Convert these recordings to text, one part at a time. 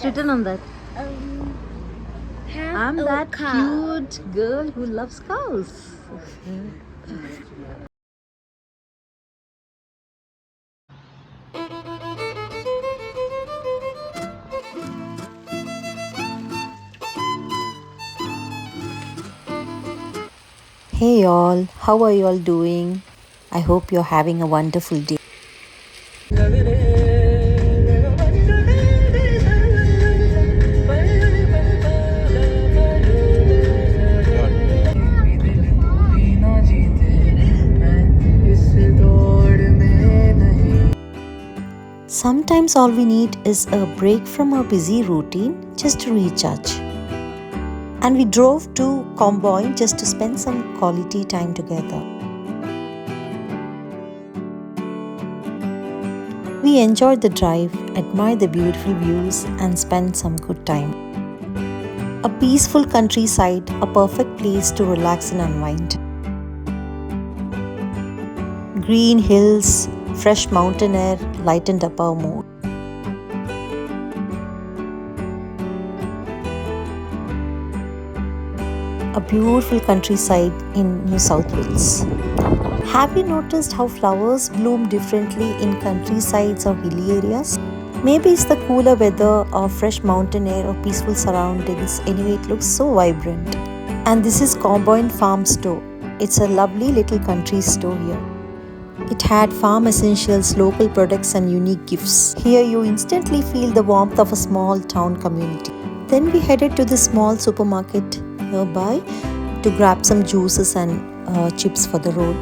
What's written on that? I'm that cute girl who loves cows. Hey all, how are you all doing? I hope you're having a wonderful day. Sometimes all we need is a break from our busy routine just to recharge. And we drove to Comboy just to spend some quality time together. We enjoyed the drive, admired the beautiful views, and spent some good time. A peaceful countryside, a perfect place to relax and unwind. Green hills, fresh mountain air lightened up our mood. A beautiful countryside in New South Wales. Have you noticed how flowers bloom differently in countrysides or hilly areas? Maybe it's the cooler weather or fresh mountain air or peaceful surroundings. Anyway, it looks so vibrant. And this is Comboyne Farm Store. It's a lovely little country store here. It had farm essentials, local products and unique gifts. Here you instantly feel the warmth of a small town community. Then we headed to the small supermarket nearby to grab some juices and chips for the road.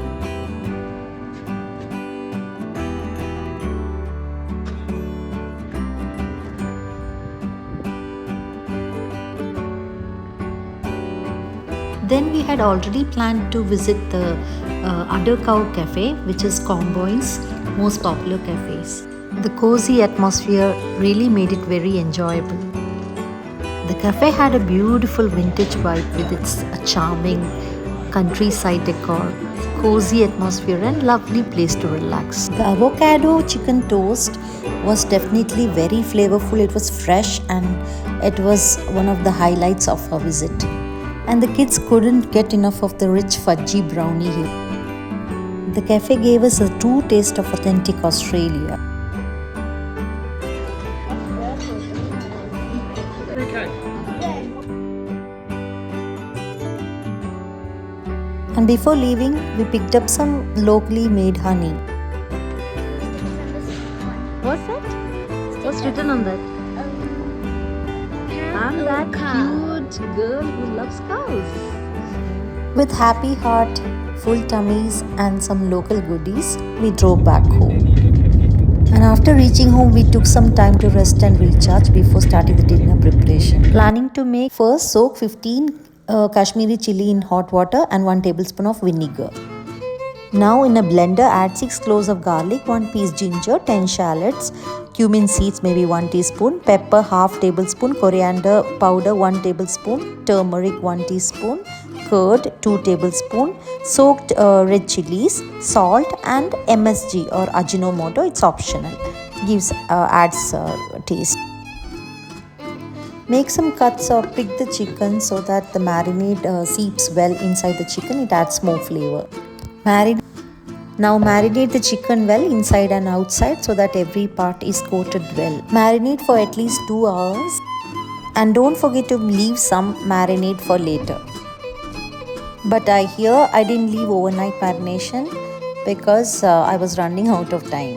Then we had already planned to visit the Udder Cafe, which is Comboyne's most popular cafes. The cozy atmosphere really made it very enjoyable. The cafe had a beautiful vintage vibe with its charming countryside decor, cozy atmosphere and lovely place to relax. The avocado chicken toast was definitely very flavorful. It was fresh and it was one of the highlights of our visit. And the kids couldn't get enough of the rich fudgy brownie here. The cafe gave us a true taste of authentic Australia. And before leaving, we picked up some locally made honey. What's that? What's written on that? I'm that cute girl who loves cows. With happy heart, full tummies and some local goodies, we drove back home. And after reaching home, we took some time to rest and recharge before starting the dinner preparation. Planning to make first soak 15 Kashmiri chili in hot water and 1 tablespoon of vinegar. Now in a blender, add 6 cloves of garlic, 1 piece ginger, 10 shallots, cumin seeds maybe 1 teaspoon, pepper half tablespoon, coriander powder 1 tablespoon, turmeric 1 teaspoon, curd 2 tablespoon, soaked red chilies, salt and MSG or Ajinomoto. It's optional. Adds taste. Make some cuts or pick the chicken so that the marinade seeps well inside the chicken. It adds more flavor. Now marinate the chicken well inside and outside so that every part is coated well. Marinate for at least 2 hours and don't forget to leave some marinade for later. But I didn't leave overnight marination because I was running out of time.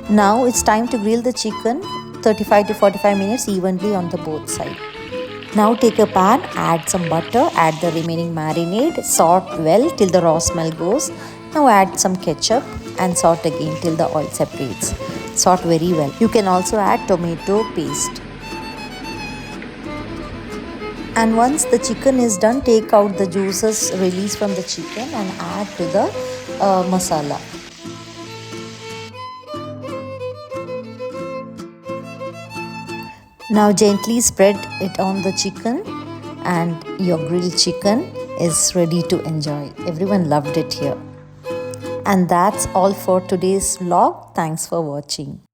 Now it's time to grill the chicken 35 to 45 minutes evenly on the both sides. Now take a pan, add some butter, add the remaining marinade, saute well till the raw smell goes. Now add some ketchup and saute again till the oil separates. Saute very well. You can also add tomato paste. And once the chicken is done, take out the juices released from the chicken and add to the masala. Now gently spread it on the chicken and your grilled chicken is ready to enjoy. Everyone loved it here. And that's all for today's vlog. Thanks for watching.